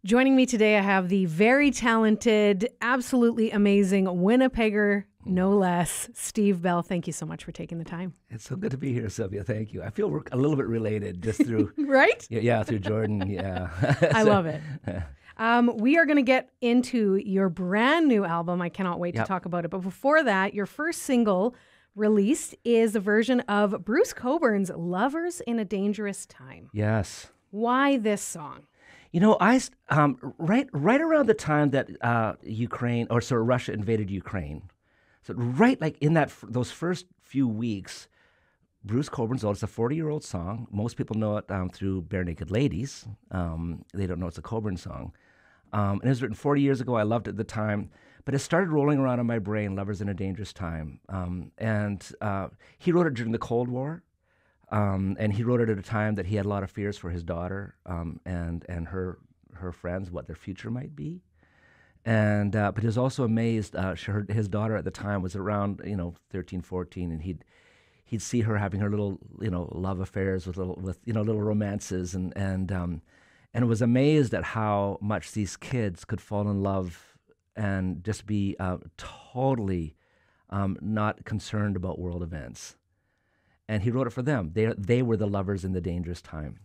Joining me today, I have the very talented, absolutely amazing Winnipegger, no less, Steve Bell. Thank you so much for taking the time. It's so good to be here, Sylvia. Thank you. I feel we're a little bit related just through... Right? Yeah, through Jordan, yeah. I love it. We are going to get into your brand new album. I cannot wait to talk about it. But before that, your first single released is a version of Bruce Coburn's Lovers in a Dangerous Time. Yes. Why this song? You know, right around the time that Russia invaded Ukraine, so right like in those first few weeks, Bruce Coburn's old. It's a 40-year-old song. Most people know it through Bare Naked Ladies. They don't know it's a Coburn song. And it was written 40 years ago. I loved it at the time. But it started rolling around in my brain, Lovers in a Dangerous Time. And he wrote it during the Cold War. And he wrote it at a time that he had a lot of fears for his daughter and her friends, what their future might be. And but he was also amazed. His daughter at the time was around 13, 14, and he'd see her having her little love affairs with little romances and was amazed at how much these kids could fall in love and just be totally not concerned about world events. And he wrote it for them. They were the lovers in the dangerous time.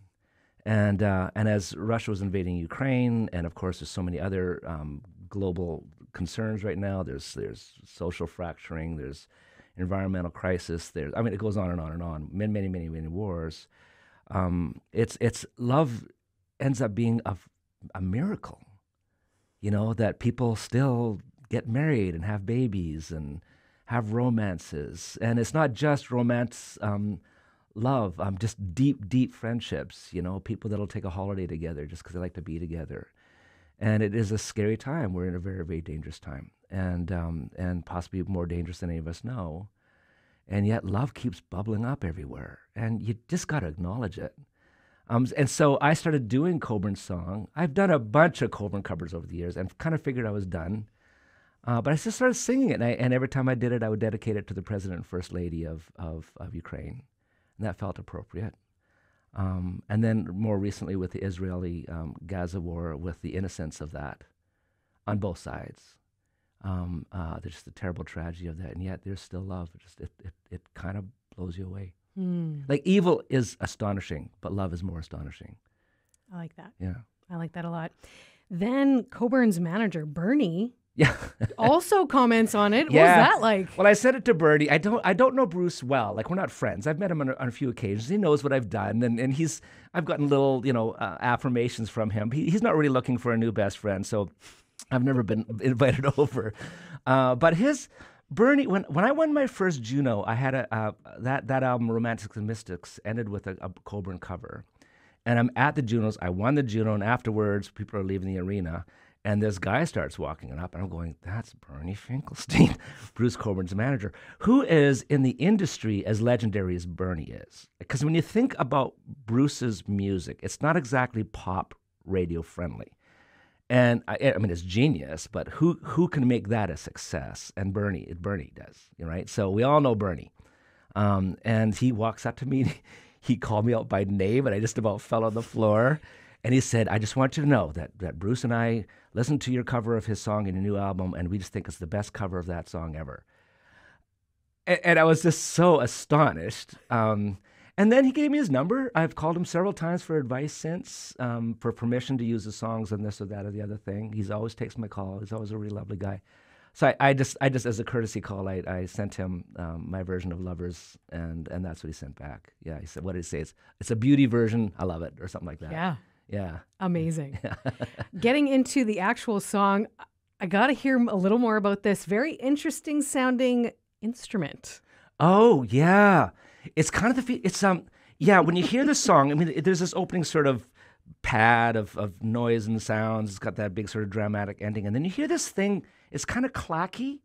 And as Russia was invading Ukraine, and of course there's so many other global concerns right now. There's social fracturing. There's environmental crisis. It goes on and on and on. Many wars. It's love ends up being a miracle. That people still get married and have babies and have romances, and it's not just romance, love, just deep friendships. People that'll take a holiday together just because they like to be together. And it is a scary time. We're in a very, very dangerous time, and possibly more dangerous than any of us know. And yet love keeps bubbling up everywhere, and you just got to acknowledge it. And so I started doing Coburn's song. I've done a bunch of Coburn covers over the years and kind of figured I was done. But I just started singing it, and every time I did it, I would dedicate it to the President and First Lady of Ukraine. And that felt appropriate. And then more recently with the Israeli-Gaza war, with the innocence of that on both sides. There's just the terrible tragedy of that, and yet there's still love. It kind of blows you away. Like evil is astonishing, but love is more astonishing. I like that. Yeah. I like that a lot. Then Coburn's manager, Bernie, also comments on it. Yeah. What was that like? Well, I said it to Bernie. I don't know Bruce well. Like, we're not friends. I've met him on a few occasions. He knows what I've done, and I've gotten little affirmations from him. He's not really looking for a new best friend, so I've never been invited over. But Bernie, when I won my first Juno, I had that album Romantics and Mystics ended with a Coburn cover, and I'm at the Junos. I won the Juno, and afterwards, people are leaving the arena. And this guy starts walking up, and I'm going, that's Bernie Finkelstein, Bruce Coburn's manager, who is in the industry as legendary as Bernie is. Because when you think about Bruce's music, it's not exactly pop radio friendly. And it's genius, but who can make that a success? And Bernie does, right? So we all know Bernie. And he walks up to me, he called me out by name, and I just about fell on the floor. And he said, I just want you to know that Bruce and I listened to your cover of his song in your new album, and we just think it's the best cover of that song ever. And I was just so astonished. And then he gave me his number. I've called him several times for advice since, for permission to use the songs on this or that or the other thing. He's always takes my call. He's always a really lovely guy. So I just as a courtesy call, I sent him my version of Lovers, and that's what he sent back. Yeah, he said, what did he say? It's a beauty version. I love it, or something like that. Yeah. Yeah. Amazing. Getting into the actual song, I got to hear a little more about this very interesting sounding instrument. Oh, yeah. It's kind of when you hear the song, there's this opening sort of pad of noise and sounds. It's got that big sort of dramatic ending. And then you hear this thing, it's kind of clacky.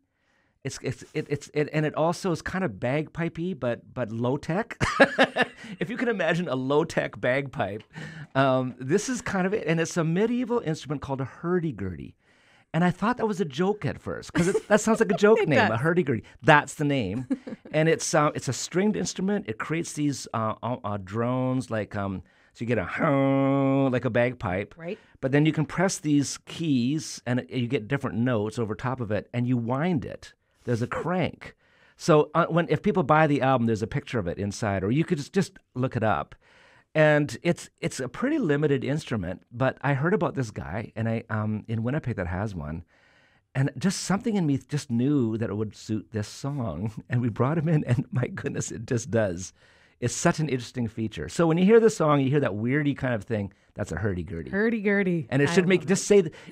And it also is kind of bagpipey, but low tech. If you can imagine a low tech bagpipe, this is kind of it. And it's a medieval instrument called a hurdy-gurdy. And I thought that was a joke at first, because that sounds like a joke name, does. a hurdy-gurdy. That's the name. And it's a stringed instrument. It creates these drones, like So you get like a bagpipe. Right. But then you can press these keys and you get different notes over top of it and you wind it. There's a crank. So if people buy the album, there's a picture of it inside, or you could just look it up. And it's a pretty limited instrument, but I heard about this guy and in Winnipeg that has one. And just something in me just knew that it would suit this song. And we brought him in, and my goodness, it just does. It's such an interesting feature. So when you hear the song, you hear that weirdy kind of thing. That's a hurdy-gurdy. Hurdy-gurdy. And it should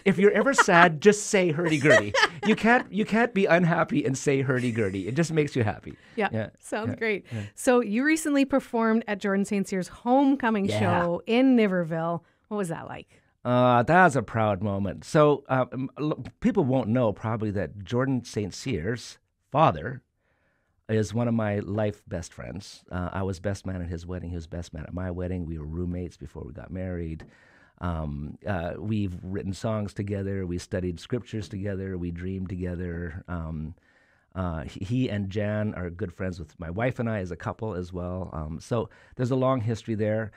if you're ever sad, just say hurdy-gurdy. You can't be unhappy and say hurdy-gurdy. It just makes you happy. Yeah. Sounds great. Yeah. So you recently performed at Jordan St. Cyr's homecoming show in Niverville. What was that like? That was a proud moment. So people won't know probably that Jordan St. Cyr's father is one of my life best friends. I was best man at his wedding. He was best man at my wedding. We were roommates before we got married. We've written songs together. We studied scriptures together. We dreamed together. He and Jan are good friends with my wife and I as a couple as well. So there's a long history there.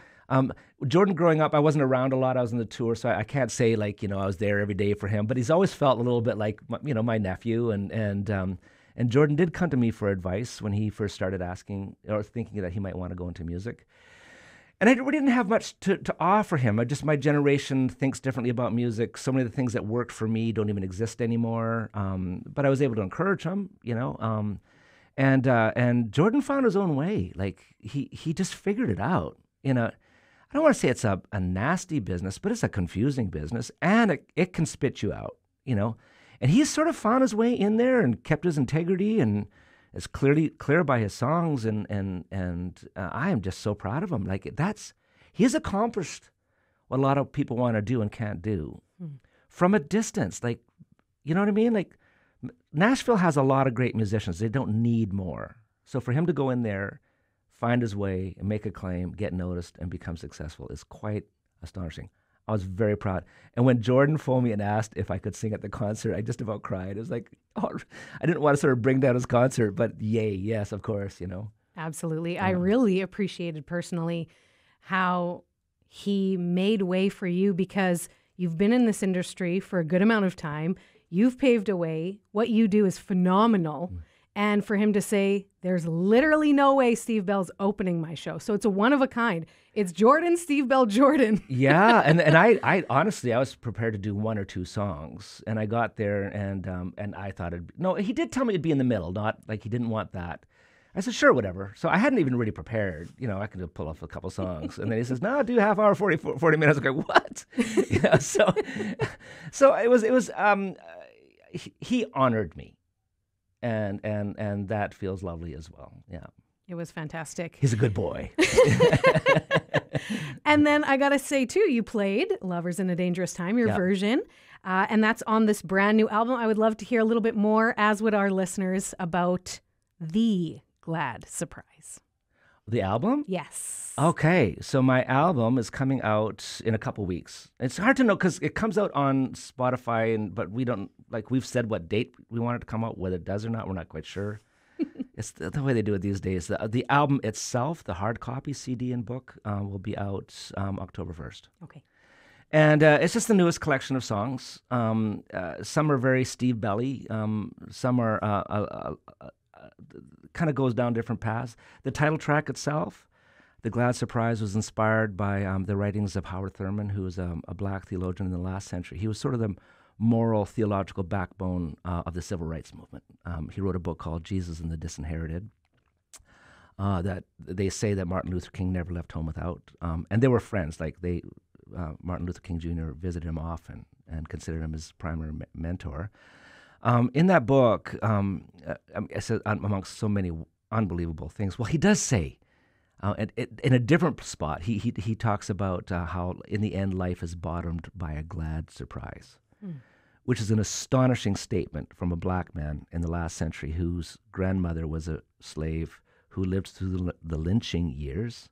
Jordan, growing up, I wasn't around a lot. I was on the tour, so I can't say I was there every day for him. But he's always felt a little bit like my nephew. And Jordan did come to me for advice when he first started asking or thinking that he might want to go into music. And I really didn't have much to offer him. My generation thinks differently about music. So many of the things that worked for me don't even exist anymore. But I was able to encourage him, And Jordan found his own way. Like he just figured it out. I don't want to say it's a nasty business, but it's a confusing business, and it can spit you out, And he's sort of found his way in there and kept his integrity, and is clear by his songs, and I am just so proud of him. He's accomplished what a lot of people want to do and can't do from a distance. You know what I mean? Nashville has a lot of great musicians. They don't need more. So for him to go in there, find his way, and make a claim, get noticed, and become successful is quite astonishing. I was very proud. And when Jordan phoned me and asked if I could sing at the concert, I just about cried. It was like, I didn't want to sort of bring down his concert, but yes, of course, Absolutely. Yeah. I really appreciated personally how he made way for you, because you've been in this industry for a good amount of time. You've paved a way. What you do is phenomenal. And for him to say, there's literally no way Steve Bell's opening my show. So it's a one of a kind. It's Jordan, Steve Bell, Jordan. Yeah. And I honestly, I was prepared to do one or two songs. And I got there and I thought he did tell me it'd be in the middle, not like he didn't want that. I said, sure, whatever. So I hadn't even really prepared. I could have pulled off a couple songs. And then he says, no, do half hour, 40 minutes. I go, what? So it was he honored me. And that feels lovely as well. Yeah. It was fantastic. He's a good boy. And then I got to say, too, you played Lovers in a Dangerous Time, your version. And that's on this brand new album. I would love to hear a little bit more, as would our listeners, about The Glad Surprise. The album? Yes. Okay. So my album is coming out in a couple weeks. It's hard to know because it comes out on Spotify, but we don't, we've said what date we want it to come out. Whether it does or not, we're not quite sure. It's the way they do it these days. The album itself, the hard copy, CD and book, will be out October 1st. Okay. And it's just the newest collection of songs. Some are very Steve Belly. Some are kind of goes down different paths. The title track itself, The Glad Surprise, was inspired by the writings of Howard Thurman, who was a black theologian in the last century. He was sort of the moral, theological backbone of the civil rights movement. He wrote a book called Jesus and the Disinherited that they say that Martin Luther King never left home without. And they were friends. Martin Luther King Jr. visited him often and considered him his primary mentor. In that book, it says, amongst so many unbelievable things, well, he does say, in a different spot, he talks about how in the end life is bottomed by a glad surprise, which is an astonishing statement from a black man in the last century whose grandmother was a slave, who lived through the lynching years,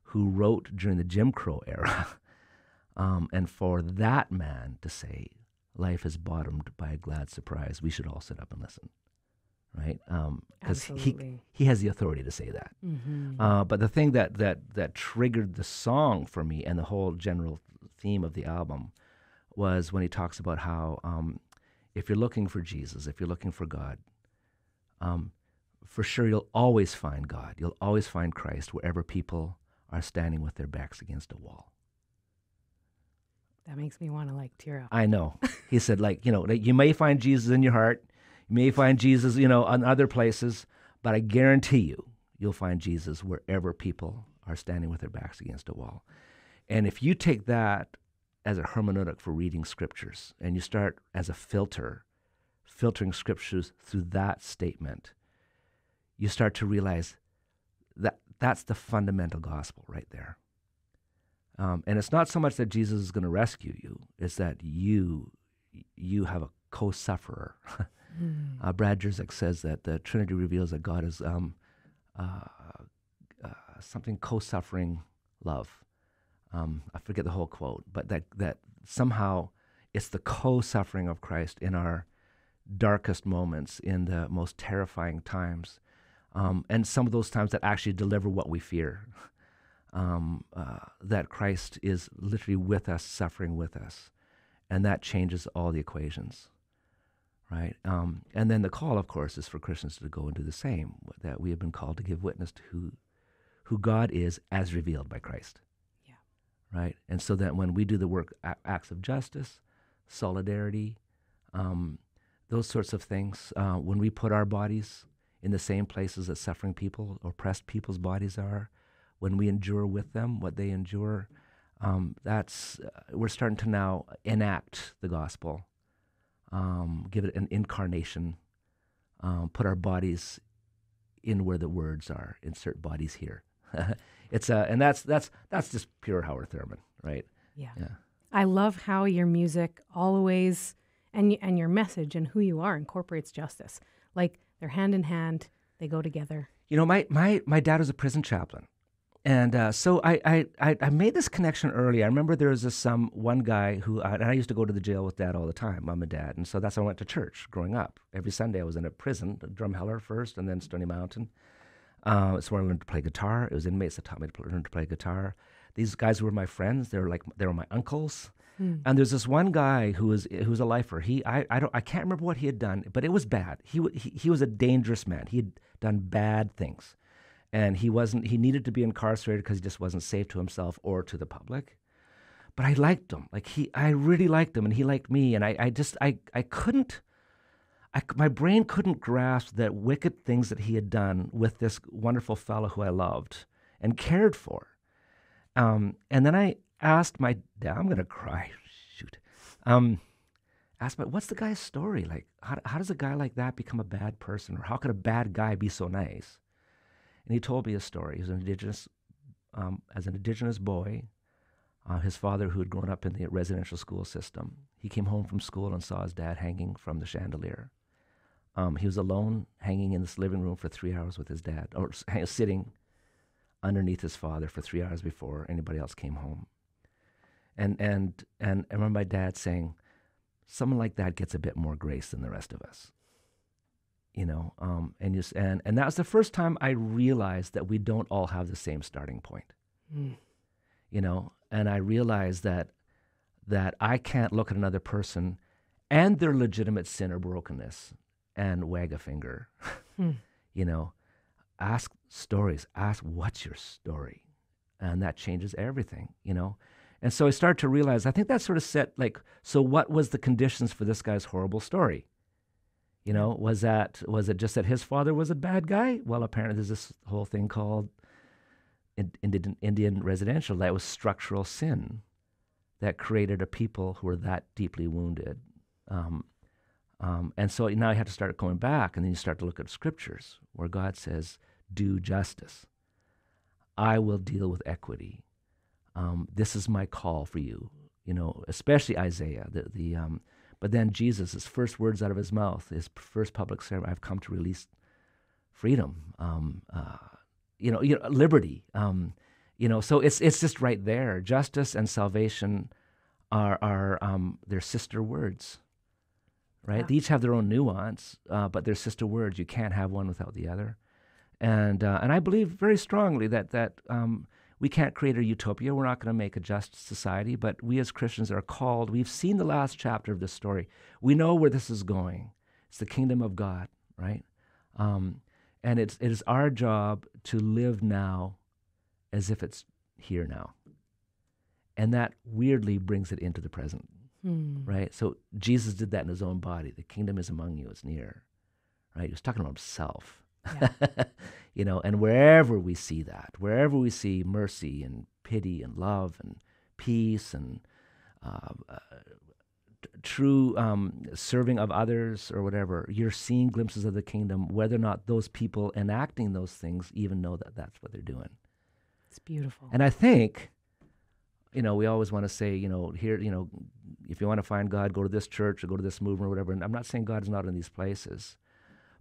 who wrote during the Jim Crow era. And for that man to say, life is bottomed by a glad surprise, we should all sit up and listen. right? Because Absolutely. he has the authority to say that. But the thing that triggered the song for me and the whole general theme of the album was when he talks about how if you're looking for Jesus, if you're looking for God, for sure you'll always find God. You'll always find Christ wherever people are standing with their backs against a wall. That makes me want to tear up. I know. He said, you may find Jesus in your heart. You may find Jesus, in other places, but I guarantee you'll find Jesus wherever people are standing with their backs against a wall. And if you take that as a hermeneutic for reading scriptures, and you start as a filtering scriptures through that statement, you start to realize that that's the fundamental gospel right there. And it's not so much that Jesus is going to rescue you, it's that you have a co-sufferer. Brad Jerzyk says that the Trinity reveals that God is something co-suffering love. I forget the whole quote, but that somehow it's the co-suffering of Christ in our darkest moments, in the most terrifying times, and some of those times that actually deliver what we fear. That Christ is literally with us, suffering with us, and that changes all the equations, right? And then the call, of course, is for Christians to go and do the same, that we have been called to give witness to who God is as revealed by Christ. Right? And so that when we do the work, acts of justice, solidarity, those sorts of things, when we put our bodies in the same places that suffering people, oppressed people's bodies are, when we endure with them what they endure, we're starting to now enact the gospel, give it an incarnation, put our bodies in where the words are, insert bodies here. And that's just pure Howard Thurman, right? Yeah. I love how your music always and your message and who you are incorporates justice. They're hand in hand, they go together. My dad was a prison chaplain, and so I made this connection early. I remember there was this one guy who and I used to go to the jail with Dad all the time, Mom and Dad, and so that's how I went to church growing up. Every Sunday I was in a prison, Drumheller first, and then Stony Mountain. It's where I learned to play guitar. It was inmates that taught me to learn to play guitar. These guys were my friends. They were my uncles. And there's this one guy who was a lifer. I can't remember what he had done, but it was bad. He was a dangerous man. He had done bad things, and he needed to be incarcerated because he just wasn't safe to himself or to the public. But I liked him. I really liked him, and he liked me. And I couldn't. My brain couldn't grasp that wicked things that he had done with this wonderful fellow who I loved and cared for. And then I asked my dad, I'm going to cry, shoot. Asked my, what's the guy's story? How does a guy like that become a bad person? Or how could a bad guy be so nice? And he told me a story. He was as an indigenous boy, his father, who had grown up in the residential school system, he came home from school and saw his dad hanging from the chandelier. He was alone, hanging in this living room for 3 hours with his dad, or sitting underneath his father for 3 hours before anybody else came home. And I remember my dad saying, someone like that gets a bit more grace than the rest of us. And that was the first time I realized that we don't all have the same starting point. And I realized that I can't look at another person and their legitimate sin or brokenness and wag a finger. Ask stories. Ask, what's your story? And that changes everything, And so I started to realize, I think that sort of set, so what was the conditions for this guy's horrible story? Was it just that his father was a bad guy? Well, apparently there's this whole thing called Indian residential. That was structural sin that created a people who were that deeply wounded. And so now you have to start going back, and then you start to look at scriptures where God says, do justice. I will deal with equity. This is my call for you, especially Isaiah. But then Jesus, his first words out of his mouth, his first public sermon, I've come to release freedom, liberty. So it's just right there. Justice and salvation are their sister words. right? Yeah. They each have their own nuance, but they're sister words. You can't have one without the other. And I believe very strongly that we can't create a utopia. We're not going to make a just society, but we as Christians are called. We've seen the last chapter of this story. We know where this is going. It's the kingdom of God, right? And it is our job to live now as if it's here now. And that weirdly brings it into the present, right? So Jesus did that in his own body. The kingdom is among you, it's near, right? He was talking about himself. Yeah. And wherever we see that, wherever we see mercy and pity and love and peace and true serving of others or whatever, you're seeing glimpses of the kingdom, whether or not those people enacting those things even know that that's what they're doing. It's beautiful. And I think, we always want to say, here, if you want to find God, go to this church or go to this movement or whatever. And I'm not saying God is not in these places.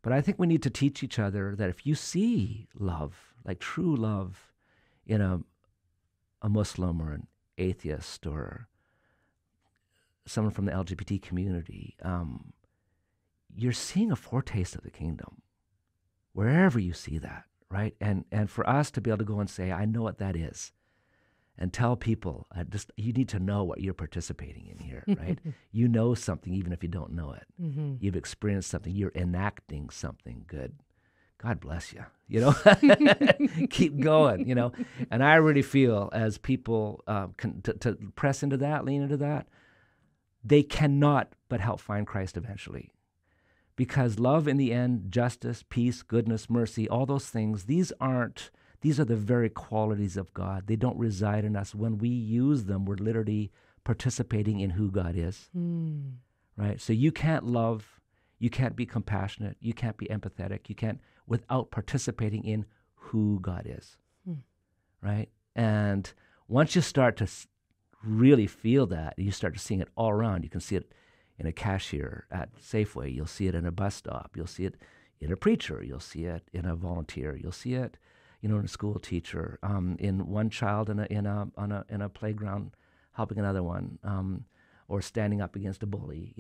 But I think we need to teach each other that if you see love, like true love, in a Muslim or an atheist or someone from the LGBT community, you're seeing a foretaste of the kingdom wherever you see that, right? And for us to be able to go and say, I know what that is, and tell people, you need to know what you're participating in here, right? You know something even if you don't know it. Mm-hmm. You've experienced something. You're enacting something good. God bless you, Keep going, And I really feel as people to press into that, lean into that, they cannot but help find Christ eventually. Because love in the end, justice, peace, goodness, mercy, all those things, these are the very qualities of God. They don't reside in us. When we use them, we're literally participating in who God is, right? So you can't love, you can't be compassionate, you can't be empathetic, you can't without participating in who God is, right? And once you start to really feel that, you start to seeing it all around. You can see it in a cashier at Safeway. You'll see it in a bus stop. You'll see it in a preacher. You'll see it in a volunteer. You'll see it in a school teacher, in one child in a playground, helping another one, or standing up against a bully.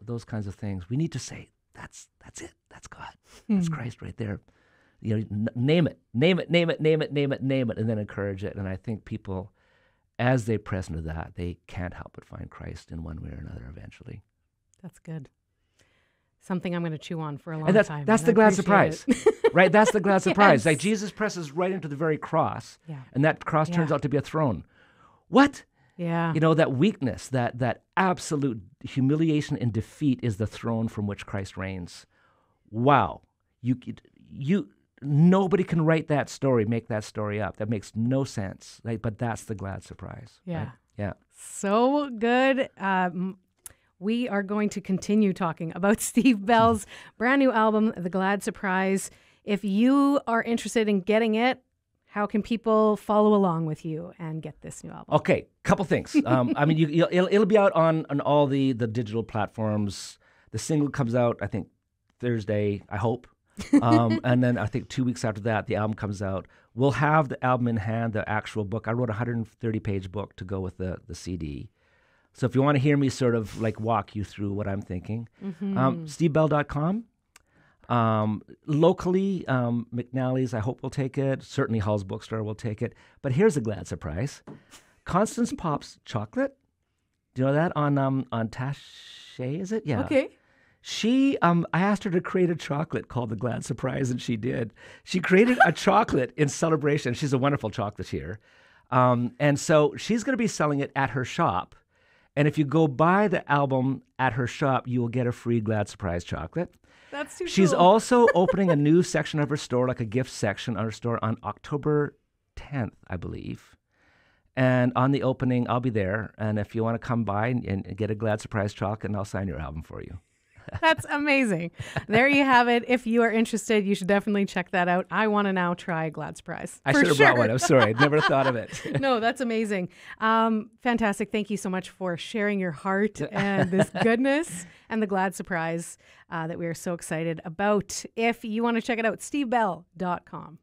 Those kinds of things. We need to say that's it. That's God. That's Christ right there. Name it, and then encourage it. And I think people, as they press into that, they can't help but find Christ in one way or another eventually. That's good. Something I'm going to chew on for a long time. That's the glad surprise, right? That's the glad surprise. Yes. Like Jesus presses right into the very cross, Yeah. and that cross turns out to be a throne. What? Yeah. That weakness, that absolute humiliation and defeat is the throne from which Christ reigns. Wow. Nobody can write that story, make that story up. That makes no sense. But that's the glad surprise. Yeah. Right? Yeah. So good. We are going to continue talking about Steve Bell's brand new album, The Glad Surprise. If you are interested in getting it, how can people follow along with you and get this new album? Okay, couple things. It'll be out on all the digital platforms. The single comes out, I think, Thursday, I hope. And then I think 2 weeks after that, the album comes out. We'll have the album in hand, the actual book. I wrote a 130-page book to go with the CD. So if you want to hear me sort of walk you through what I'm thinking, stevebell.com. Locally, McNally's, I hope will take it. Certainly Hall's Bookstore will take it. But here's a glad surprise. Constance Pops Chocolate. Do you know that on Taché, is it? Yeah. Okay. She, I asked her to create a chocolate called the Glad Surprise, and she did. She created a chocolate in celebration. She's a wonderful chocolatier. And so she's going to be selling it at her shop. And if you go buy the album at her shop, you will get a free Glad Surprise chocolate. That's too She's cool. also opening a new section of her store, like a gift section on her store on October 10th, I believe. And on the opening, I'll be there. And if you want to come by and get a Glad Surprise chocolate, and I'll sign your album for you. That's amazing. There you have it. If you are interested, you should definitely check that out. I want to now try Glad Surprise. I should have brought one. I'm sorry. I'd never thought of it. No, that's amazing. Fantastic. Thank you so much for sharing your heart and this goodness and the Glad Surprise that we are so excited about. If you want to check it out, stevebell.com.